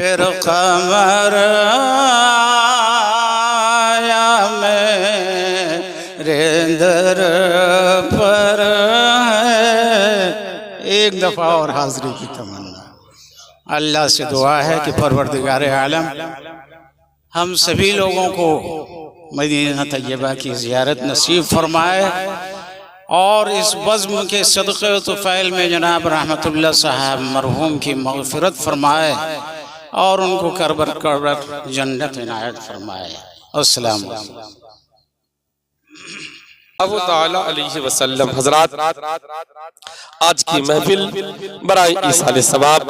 फिर कमर आया मेरे दर पर है। एक दफ़ा और हाज़िरी की तमन्ना। अल्लाह से दुआ है कि परवरदिगार आलम हम सभी लोगों को मदीना तैयबा की ज़ियारत नसीब फरमाए और इस बज़्म के सदक़े तुफ़ैल में जनाब रहमतुल्लाह साहब मरहूम की मग़फ़िरत फरमाए और उनको करबर करबर जन्नत इनायत फरमाए। अस्सलाम वालेकुम। अल्लाह ताला अलैहि वसल्लम हज़रात, आज की महफिल बराए ईसाल सवाब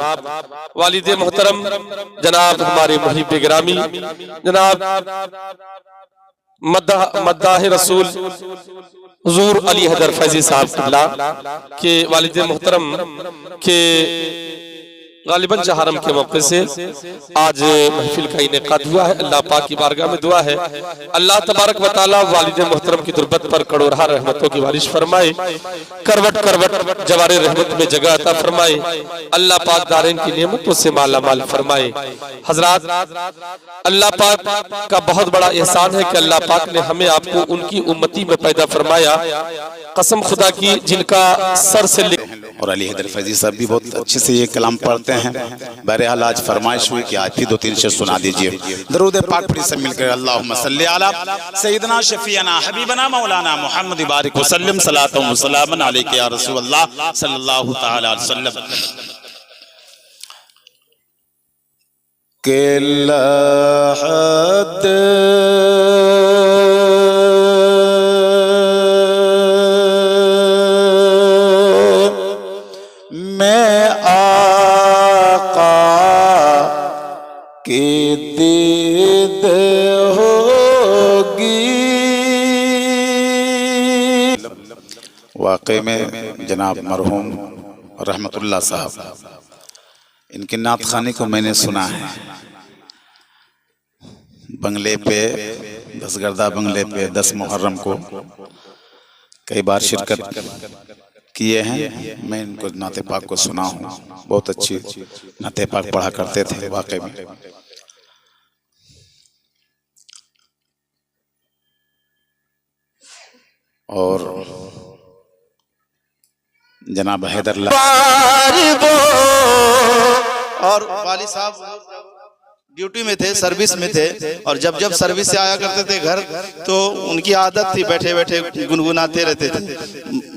वालिद मोहतरम जनाब हमारे मुहिब गिरामी जनाब मद्दाह रसूल हुजूर अली हैदर फैजी साहब किबला के वालिद मोहतरम के गालिबन चहारम के मौके से आज महफिल का इनेकाद हुआ है। अल्लाह पाक की बारगाह में दुआ है अल्लाह तबारक व तआला वालिद मोहतरम की तुरबत पर करोड़हा रहमतों की बारिश फरमाए, करवट करवट जवारे रहमत में जगह अता फरमाए, अल्लाह पाक दारेन की नेमतों से माला माल फरमाए। हजरात, अल्लाह पाक का बहुत बड़ा एहसान है कि अल्लाह पाक ने हमें आपको उनकी उम्मती में पैदा फरमाया। कसम खुदा की जिनका सर से और अली हैदर फैजी साहब भी बहुत अच्छे से ये कलाम पढ़ते हैं। बहरहाल आज फरमाइश हुई कि आज भी 2-3 शेर सुना दीजिए। दरूद पाक पढ़ी सब मिलकर अल्लाहुम्मा सल्ली अला सय्यिदना शफीअना हबीबना मौलाना मुहम्मद बारिक वसल्लम सलातुम व सलामन अलैका या रसूलल्लाह सल्लल्लाहु तआला अलैहि वसल्लम। के लहद दीद होगी। वाकई में जनाब मरहूम रहमतुल्लाह साहब, इनकी नात खानी को मैंने सुना है। बंगले पे 10 गर्दा बंगले पे 10 मुहर्रम को कई बार शिरकत किए हैं। मैं इनको नाते पाक को सुना हूँ। बहुत अच्छी नाते पाक पढ़ा करते थे वाकई में। और जनाब हैदर और वाली साहब ड्यूटी में थे, सर्विस में थे, और जब जब सर्विस से आया करते थे घर तो उनकी आदत थी बैठे बैठे गुनगुनाते रहते थे।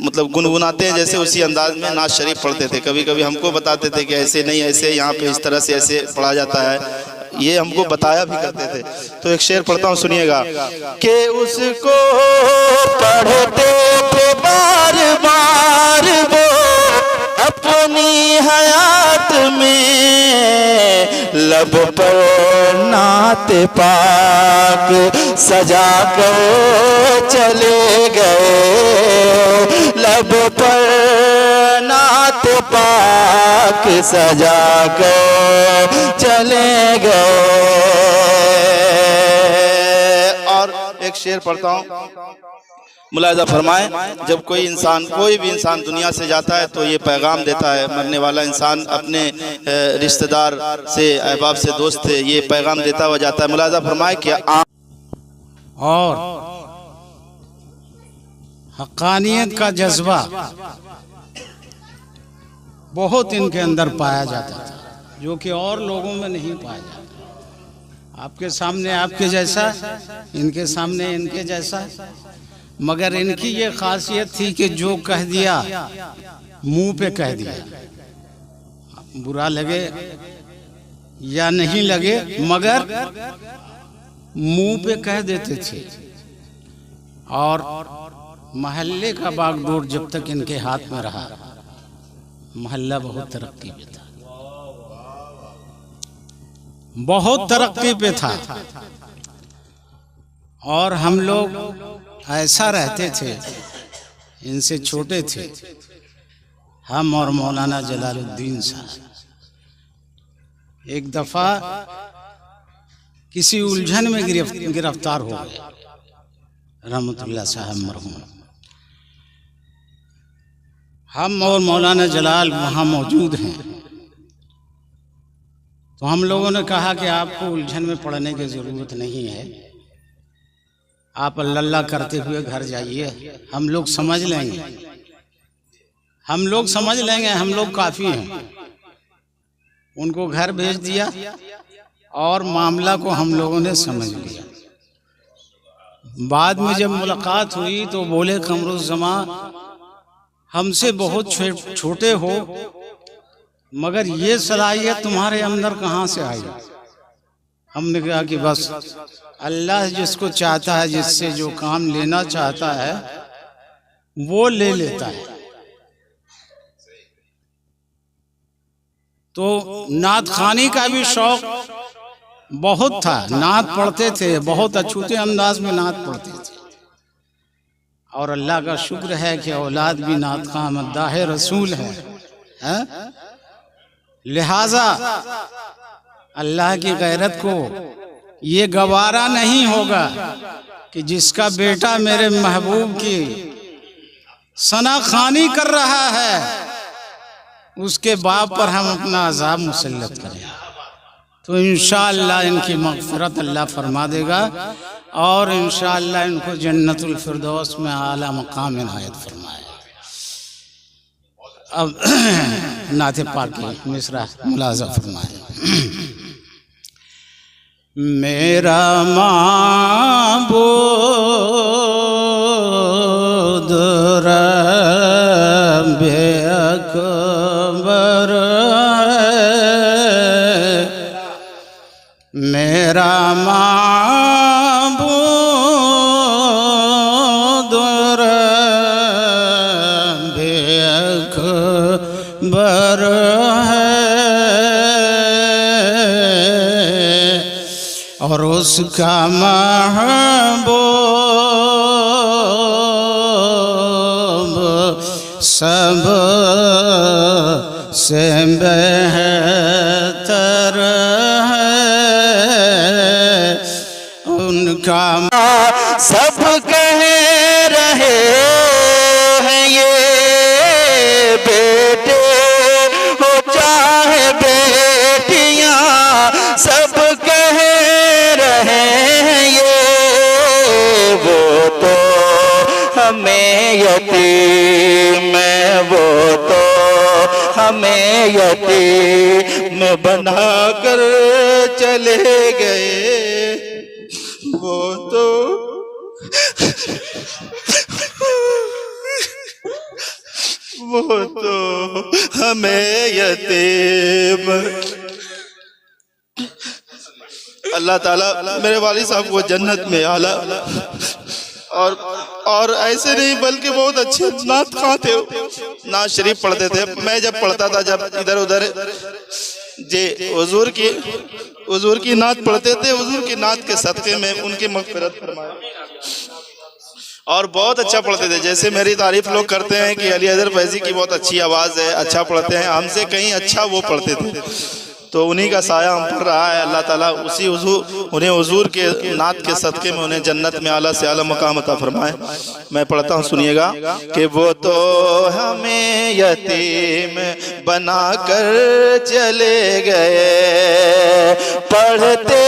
मतलब गुनगुनाते हैं जैसे उसी अंदाज में नाज शरीफ पढ़ते थे। कभी कभी हमको बताते थे कि ऐसे नहीं, ऐसे यहाँ पे इस तरह से ऐसे पढ़ा जाता है, ये हमको बताया भी करते थे। तो एक शेर पढ़ता हूँ, सुनिएगा। कि उसको पढ़ते थे बार बार वो अपनी हयात में, लब पर नात पाक सजा कर चले गए, लब पर नात पाक सजा कर चले गए। और एक शेर पढ़ता हूँ, मुलाहिजा फरमाएं। जब कोई इंसान, कोई भी इंसान दुनिया से जाता है तो ये पैगाम देता है, मरने वाला इंसान अपने रिश्तेदार से, अहबाब से, दोस्त से ये पैगाम देता हुआ जाता है। मुलाहिजा फरमाएं कि और हक़ानियत का जज्बा बहुत इनके अंदर पाया जाता था, जो कि और लोगों में नहीं पाया जाता। आपके सामने आपके जैसा, इनके सामने इनके जैसा, मगर इनकी ये खासियत थी कि जो कह दिया मुंह पे कह दिया, बुरा लगे या नहीं लगे मगर मुंह पे कह देते थे। और महल्ले का बागडोर जब तक इनके हाथ में रहा, महल्ला बहुत तरक्की पे था, बहुत तरक्की पे था। और हम लोग ऐसा रहते थे, इनसे छोटे थे हम और मौलाना जलालुद्दीन साहब। एक दफा किसी उलझन में गिरफ्तार हो गए रहमतुल्लाह साहब मरहूम। हम और मौलाना जलाल वहाँ मौजूद हैं। तो हम लोगों ने कहा कि आपको उलझन में पड़ने की ज़रूरत नहीं है, आप अल्लाह करते हुए घर जाइए, हम लोग समझ लेंगे, हम लोग समझ लेंगे, हम लोग काफ़ी हैं। उनको घर भेज दिया और मामला को हम लोगों ने समझ लिया। बाद में जब मुलाकात हुई तो बोले कमरुज़्ज़मा हमसे बहुत छोटे हो, मगर ये सलाहियत तुम्हारे अंदर कहाँ से आई? हमने कहा कि बस अल्लाह जिसको चाहता है, जिससे जो काम लेना चाहता है वो ले लेता है। तो नात खानी का भी शौक बहुत था, नात पढ़ते थे, बहुत अछूते अंदाज में नात पढ़ते थे। और अल्लाह का शुक्र है कि औलाद भी नात खां मद्दाह रसूल है। लिहाजा अल्लाह की गैरत को ये गवारा नहीं होगा कि जिसका बेटा मेरे महबूब की सना खानी कर रहा है उसके बाप पर हम अपना अजाब मुसल्लत करें। तो इंशाअल्लाह इनकी मग़फ़िरत अल्लाह फरमा देगा और इंशाअल्लाह इनको जन्नतुल फिरदौस में आला मकाम इनायत फरमाएगा। अब नाते पाक की मिसरा मुलाज़ा फरमाए। मेरा माबूद रब्बे अकबर मेरा माबूद रब्बे अकबर और उसका महबूब सब से बेहतर है। उनका सब कह रहे हैं ये बेटे हो चाहे बेटियां, सब कह रहे हैं ये वो तो हमें यतीम, वो तो हमें यतीम बनाकर चले गए, वो तो हमें यतीम। अल्लाह ताला मेरे वालिद साहब को जन्नत में आला और ऐसे नहीं बल्कि बहुत अच्छे नात खां थे, नात शरीफ पढ़ते थे। मैं जब पढ़ता था, जब इधर उधर जे हुजूर की नात पढ़ते थे, हुजूर की नात के सदक़े में उनकी मग़फ़िरत फरमाए और बहुत अच्छा पढ़ते थे। जैसे मेरी तारीफ लोग करते हैं कि अली हैदर फैज़ी की बहुत अच्छी आवाज़ है, अच्छा पढ़ते हैं, हमसे कहीं अच्छा वो पढ़ते थे। तो उन्हीं का साया हम पर रहा है। अल्लाह ताला उसी उन्हें हुजूर के नात के सदक़े में उन्हें जन्नत में आला से आला मकाम अता फरमाए। मैं पढ़ता हूँ, सुनिएगा कि वो तो हमें यतीम बनाकर चले गए, पढ़ते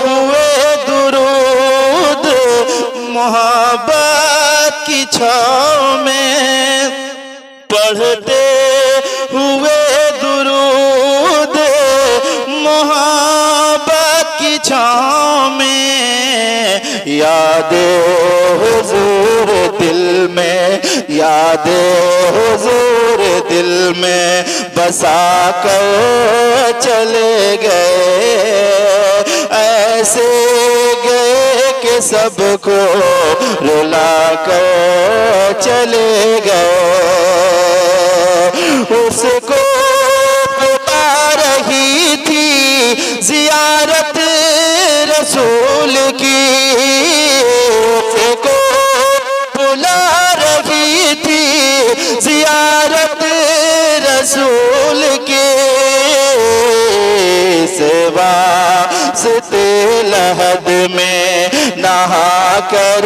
हुए दुरूद मोहब्बत की छाँव में, पढ़ते हुए दुरूद मोहब्बत की छाँव में, यादे हुजूर दिल में, यादे हुजूर दिल में बसा कर चले गए, ऐसे गए कि सबको रुला कर चले गए। उसको बुला रही थी ज़ियारत रसूल की, उसको बुला रही थी ज़ियारत रसूल की, सेवा से लहद में नहा कर